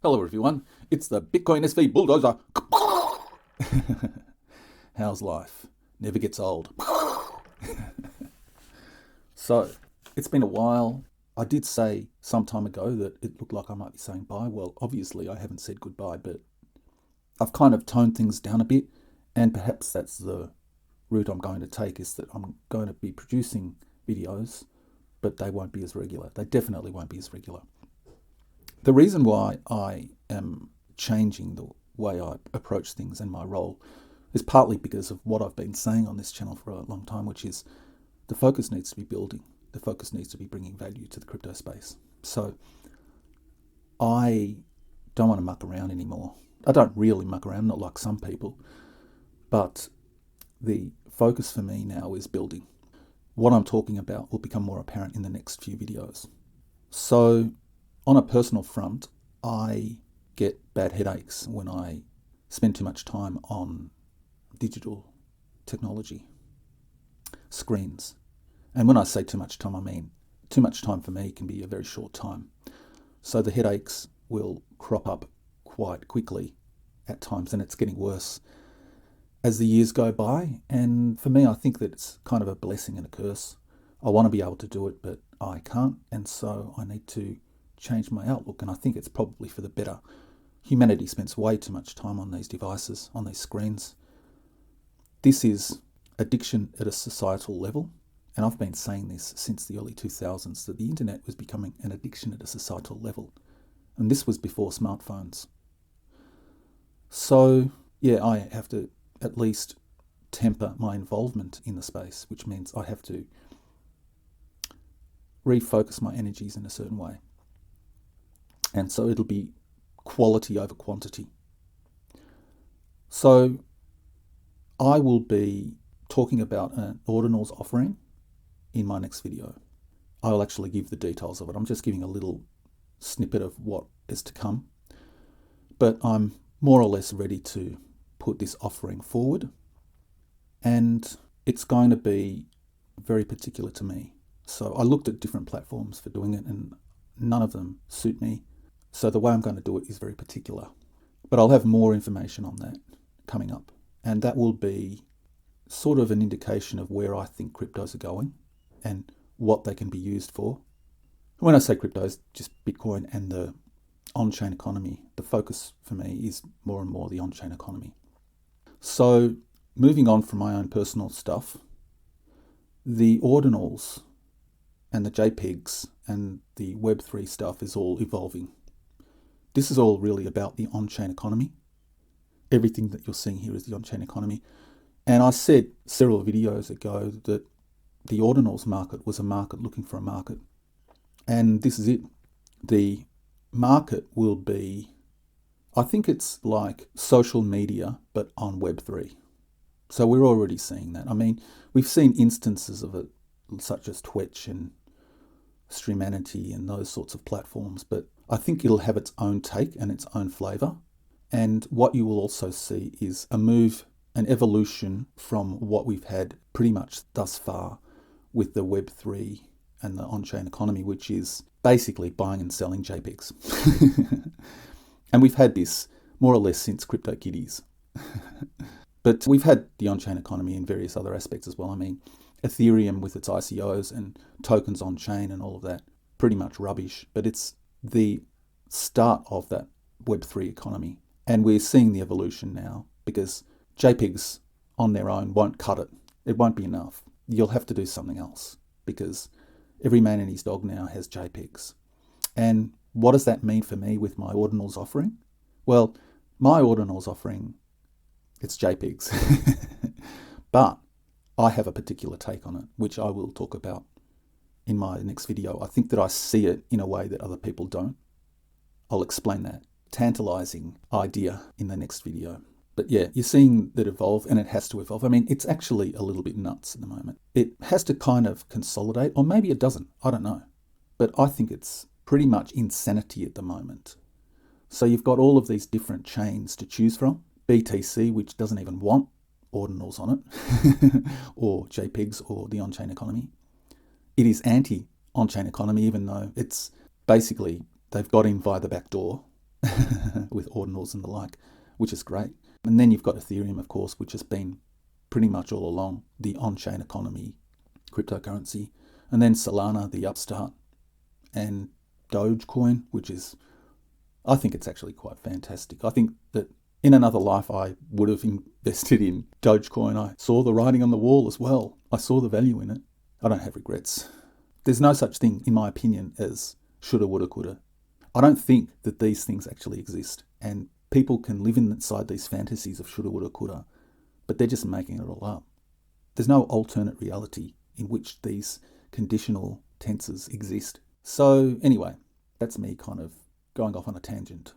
Hello everyone, it's the Bitcoin SV Bulldozer. How's life? Never gets old. So, it's been a while. I did say some time ago that it looked like I might be saying bye. Well, obviously I haven't said goodbye, but I've kind of toned things down a bit, and perhaps that's the route I'm going to take, is that I'm going to be producing videos, but they won't be as regular. They definitely won't be as regular. The reason why I am changing the way I approach things and my role is partly because of what I've been saying on this channel for a long time, which is the focus needs to be building. The focus needs to be bringing value to the crypto space. So I don't want to muck around anymore. I don't really muck around, not like some people, but the focus for me now is building. What I'm talking about will become more apparent in the next few videos. So on a personal front, I get bad headaches when I spend too much time on digital technology, screens. And when I say too much time, I mean too much time for me can be a very short time. So the headaches will crop up quite quickly at times, and it's getting worse as the years go by. And for me, I think that it's kind of a blessing and a curse. I want to be able to do it, but I can't, and so I need to change my outlook, and I think it's probably for the better. Humanity spends way too much time on these devices, on these screens. This is addiction at a societal level, and I've been saying this since the early 2000s, that the internet was becoming an addiction at a societal level, and this was before smartphones. So yeah, I have to at least temper my involvement in the space, which means I have to refocus my energies in a certain way. And so it'll be quality over quantity. So I will be talking about an Ordinals offering in my next video. I will actually give the details of it. I'm just giving a little snippet of what is to come. But I'm more or less ready to put this offering forward. And it's going to be very particular to me. So I looked at different platforms for doing it, and none of them suit me. So the way I'm going to do it is very particular. But I'll have more information on that coming up. And that will be sort of an indication of where I think cryptos are going and what they can be used for. When I say cryptos, just Bitcoin and the on-chain economy. The focus for me is more and more the on-chain economy. So moving on from my own personal stuff, the Ordinals and the JPEGs and the Web3 stuff is all evolving. This is all really about the on-chain economy. Everything that you're seeing here is the on-chain economy. And I said several videos ago that the Ordinals market was a market looking for a market. And this is it. The market will be, I think it's like social media, but on Web3. So we're already seeing that. I mean, we've seen instances of it, such as Twitch and Streamanity and those sorts of platforms, but I think it'll have its own take and its own flavour. And what you will also see is a move, an evolution from what we've had pretty much thus far with the Web3 and the on-chain economy, which is basically buying and selling JPEGs. And we've had this more or less since CryptoKitties. But we've had the on-chain economy in various other aspects as well. I mean, Ethereum with its ICOs and tokens on-chain and all of that, pretty much rubbish. But it's the start of that Web3 economy. And we're seeing the evolution now, because JPEGs on their own won't cut it. It won't be enough. You'll have to do something else, because every man and his dog now has JPEGs. And what does that mean for me with my Ordinals offering? Well, my Ordinals offering, it's JPEGs. But I have a particular take on it, which I will talk about in my next video. I think that I see it in a way that other people don't. I'll explain that tantalizing idea in the next video. But yeah, you're seeing that evolve, and it has to evolve. I mean, it's actually a little bit nuts at the moment. It has to kind of consolidate, or maybe it doesn't. I don't know. But I think it's pretty much insanity at the moment. So you've got all of these different chains to choose from. BTC, which doesn't even want Ordinals on it, or JPEGs, or the on-chain economy. It is anti-on-chain economy, even though it's basically, they've got in via the back door. with Ordinals and the like, which is great. And then you've got Ethereum, of course, which has been pretty much all along the on-chain economy cryptocurrency. And then Solana, the upstart, and Dogecoin, which is, I think it's actually quite fantastic. I think that in another life I would have invested in Dogecoin. I saw the writing on the wall as well. I saw the value in it. I don't have regrets. There's no such thing, in my opinion, as shoulda, woulda, coulda. I don't think that these things actually exist, and people can live inside these fantasies of shoulda, woulda, coulda, but they're just making it all up. There's no alternate reality in which these conditional tenses exist. So anyway, that's me kind of going off on a tangent.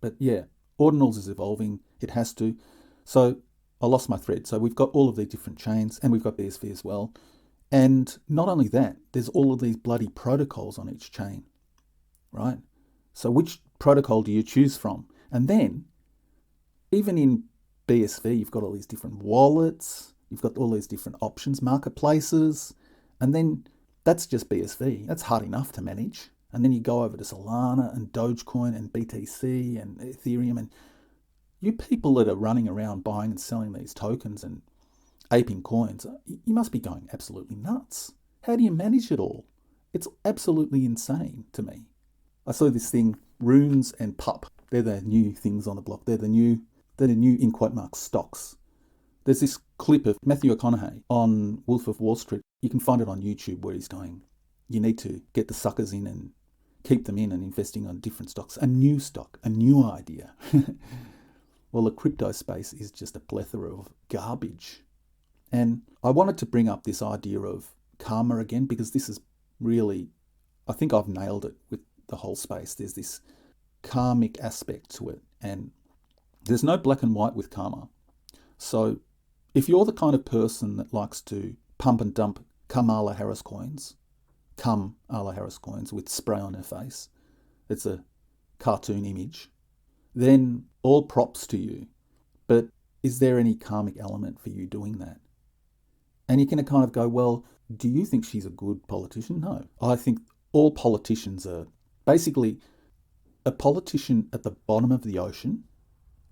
But yeah, Ordinals is evolving. It has to. So I lost my thread. So we've got all of these different chains, and we've got BSV as well. And not only that, there's all of these bloody protocols on each chain, right? So which protocol do you choose from? And then, even in BSV, you've got all these different wallets, you've got all these different options marketplaces, and then that's just BSV. That's hard enough to manage. And then you go over to Solana and Dogecoin and BTC and Ethereum, and you people that are running around buying and selling these tokens and aping coins, you must be going absolutely nuts. How do you manage it all? It's absolutely insane to me. I saw this thing, runes and pup. They're the new things on the block. They're the new in quote marks stocks. There's this clip of Matthew McConaughey on Wolf of Wall Street. You can find it on YouTube where he's going, you need to get the suckers in and keep them in and investing on different stocks. A new stock, a new idea. Well, the crypto space is just a plethora of garbage. And I wanted to bring up this idea of karma again, because this is really, I think I've nailed it with the whole space. There's this karmic aspect to it, and there's no black and white with karma. So if you're the kind of person that likes to pump and dump Kamala Harris coins with spray on her face, it's a cartoon image, then all props to you. But is there any karmic element for you doing that? And you can kind of go, well, do you think she's a good politician? No. I think all politicians are basically, a politician at the bottom of the ocean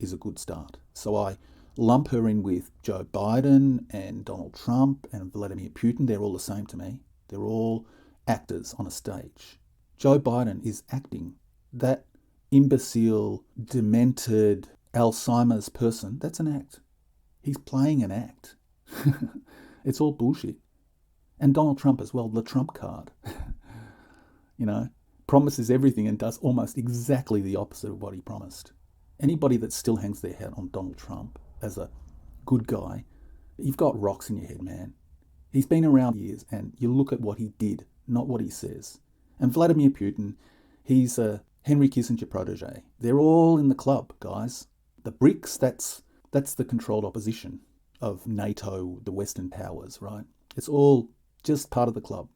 is a good start. So I lump her in with Joe Biden and Donald Trump and Vladimir Putin. They're all the same to me. They're all actors on a stage. Joe Biden is acting. That imbecile, demented, Alzheimer's person, that's an act. He's playing an act. It's all bullshit. And Donald Trump as well, the Trump card. Promises everything and does almost exactly the opposite of what he promised. Anybody that still hangs their hat on Donald Trump as a good guy, you've got rocks in your head, man. He's been around years, and you look at what he did, not what he says. And Vladimir Putin, he's a Henry Kissinger protege. They're all in the club, guys. The BRICS, that's the controlled opposition of NATO, the Western powers, right? It's all just part of the club.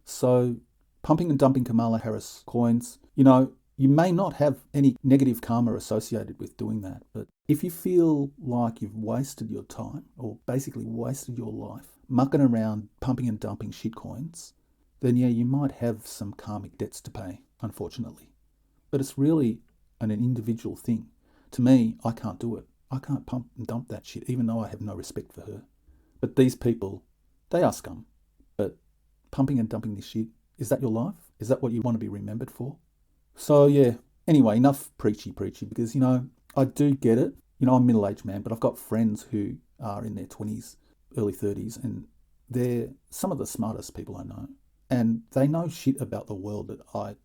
So pumping and dumping Kamala Harris coins, you may not have any negative karma associated with doing that, but if you feel like you've wasted your time, or basically wasted your life, mucking around pumping and dumping shit coins, then yeah, you might have some karmic debts to pay, unfortunately. But it's really an individual thing. To me, I can't do it. I can't pump and dump that shit, even though I have no respect for her. But these people, they are scum. But pumping and dumping this shit, is that your life? Is that what you want to be remembered for? So yeah, anyway, enough preachy, because, I do get it. I'm a middle-aged man, but I've got friends who are in their 20s, early 30s, and they're some of the smartest people I know. And they know shit about the world that I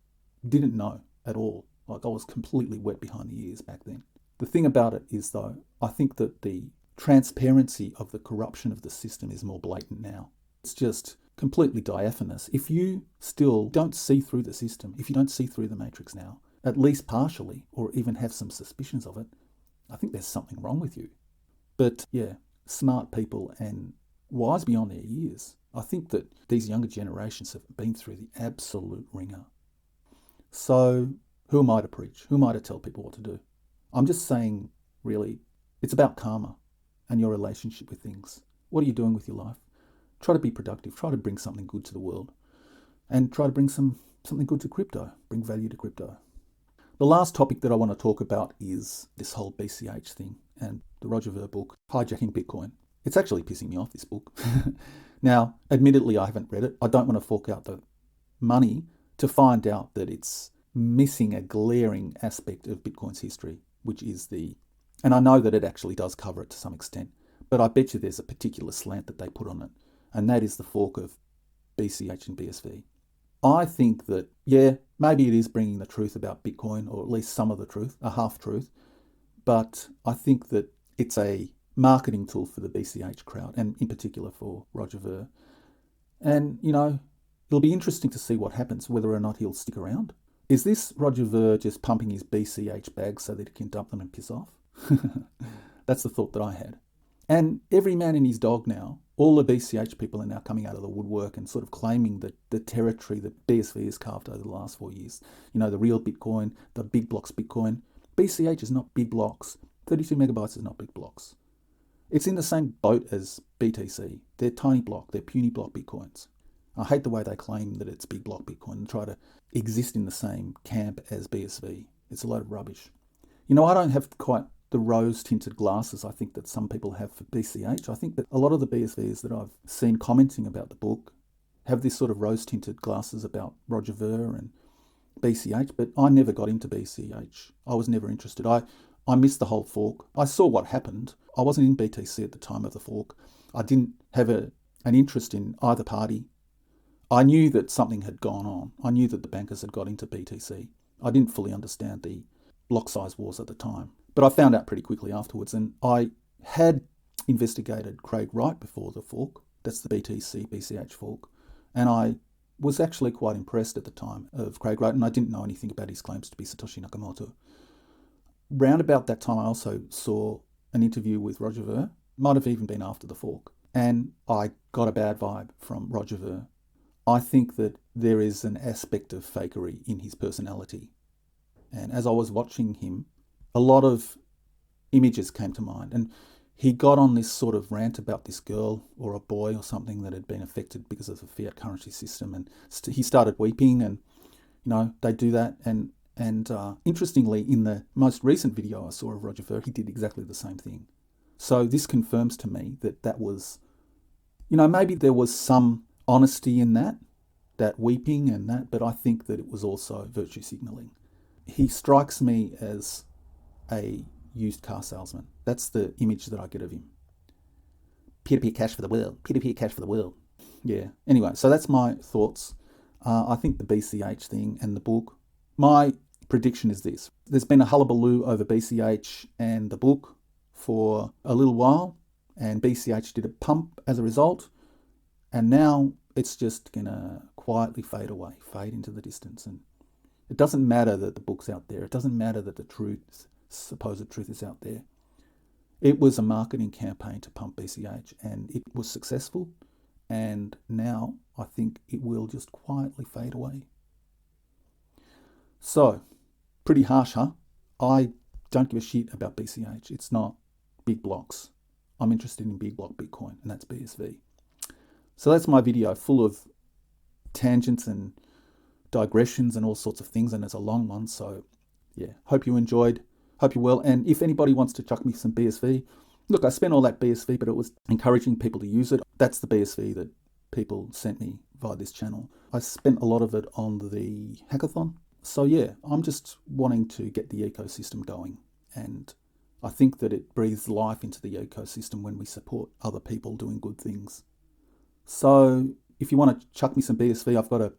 didn't know at all. Like, I was completely wet behind the ears back then. The thing about it is, though, I think that the transparency of the corruption of the system is more blatant now. It's just completely diaphanous. If you still don't see through the system, if you don't see through the matrix now, at least partially, or even have some suspicions of it, I think there's something wrong with you. But yeah, smart people and wise beyond their years. I think that these younger generations have been through the absolute ringer. So who am I to preach? Who am I to tell people what to do? I'm just saying, really, it's about karma and your relationship with things. What are you doing with your life? Try to be productive. Try to bring something good to the world. And try to bring something good to crypto. Bring value to crypto. The last topic that I want to talk about is this whole BCH thing and the Roger Ver book, Hijacking Bitcoin. It's actually pissing me off, this book. Now, admittedly, I haven't read it. I don't want to fork out the money to find out that it's missing a glaring aspect of Bitcoin's history, which is and I know that it actually does cover it to some extent, but I bet you there's a particular slant that they put on it, and that is the fork of BCH and BSV. I think that, yeah, maybe it is bringing the truth about Bitcoin, or at least some of the truth, a half-truth, but I think that it's a marketing tool for the BCH crowd, and in particular for Roger Ver. And, it'll be interesting to see what happens, whether or not he'll stick around. Is this Roger Ver just pumping his BCH bags so that he can dump them and piss off? That's the thought that I had. And every man and his dog now, all the BCH people are now coming out of the woodwork and sort of claiming that the territory that BSV has carved over the last 4 years, the real Bitcoin, the big blocks Bitcoin. BCH is not big blocks. 32 megabytes is not big blocks. It's in the same boat as BTC. They're tiny block, they're puny block Bitcoins. I hate the way they claim that it's big block Bitcoin and try to exist in the same camp as BSV. It's a load of rubbish. I don't have quite the rose-tinted glasses I think that some people have for BCH. I think that a lot of the BSVs that I've seen commenting about the book have this sort of rose-tinted glasses about Roger Ver and BCH, but I never got into BCH. I was never interested. I missed the whole fork. I saw what happened. I wasn't in BTC at the time of the fork. I didn't have an interest in either party. I knew that something had gone on. I knew that the bankers had got into BTC. I didn't fully understand the block size wars at the time. But I found out pretty quickly afterwards, and I had investigated Craig Wright before the fork. That's the BTC BCH fork. And I was actually quite impressed at the time of Craig Wright, and I didn't know anything about his claims to be Satoshi Nakamoto. Round about that time, I also saw an interview with Roger Ver. Might have even been after the fork. And I got a bad vibe from Roger Ver. I think that there is an aspect of fakery in his personality. And as I was watching him, a lot of images came to mind. And he got on this sort of rant about this girl or a boy or something that had been affected because of the fiat currency system. And he started weeping, and, they do that. And interestingly, in the most recent video I saw of Roger Ver, he did exactly the same thing. So this confirms to me that was, maybe there was some honesty in that weeping and that, but I think that it was also virtue signalling. He strikes me as a used car salesman. That's the image that I get of him. Peer-to-peer cash for the world. Peer-to-peer cash for the world. Yeah. Anyway, so that's my thoughts. I think the BCH thing and the book. My prediction is this. There's been a hullabaloo over BCH and the book for a little while, and BCH did a pump as a result, and now it's just going to quietly fade away, fade into the distance. And it doesn't matter that the book's out there. It doesn't matter that the supposed truth is out there. It was a marketing campaign to pump BCH, and it was successful. And now I think it will just quietly fade away. So, pretty harsh, huh? I don't give a shit about BCH. It's not big blocks. I'm interested in big block Bitcoin, and that's BSV. So that's my video, full of tangents and digressions and all sorts of things, and it's a long one. So yeah, hope you enjoyed, hope you're well. And if anybody wants to chuck me some BSV, look, I spent all that BSV, but it was encouraging people to use it. That's the BSV that people sent me via this channel. I spent a lot of it on the hackathon. So yeah, I'm just wanting to get the ecosystem going, and I think that it breathes life into the ecosystem when we support other people doing good things. So if you want to chuck me some BSV, I've got a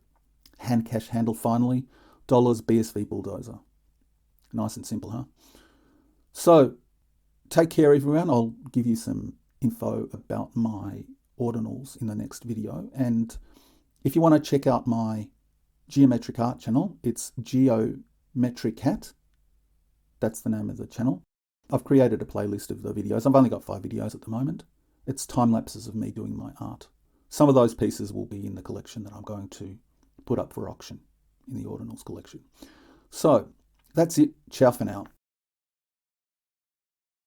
hand cash handle finally, dollars BSV bulldozer. Nice and simple, huh? So take care, everyone. I'll give you some info about my ordinals in the next video. And if you want to check out my geometric art channel, it's Geometric Hat. That's the name of the channel. I've created a playlist of the videos. I've only got 5 videos at the moment. It's time lapses of me doing my art. Some of those pieces will be in the collection that I'm going to put up for auction in the Ordinals collection. So that's it. Ciao for now.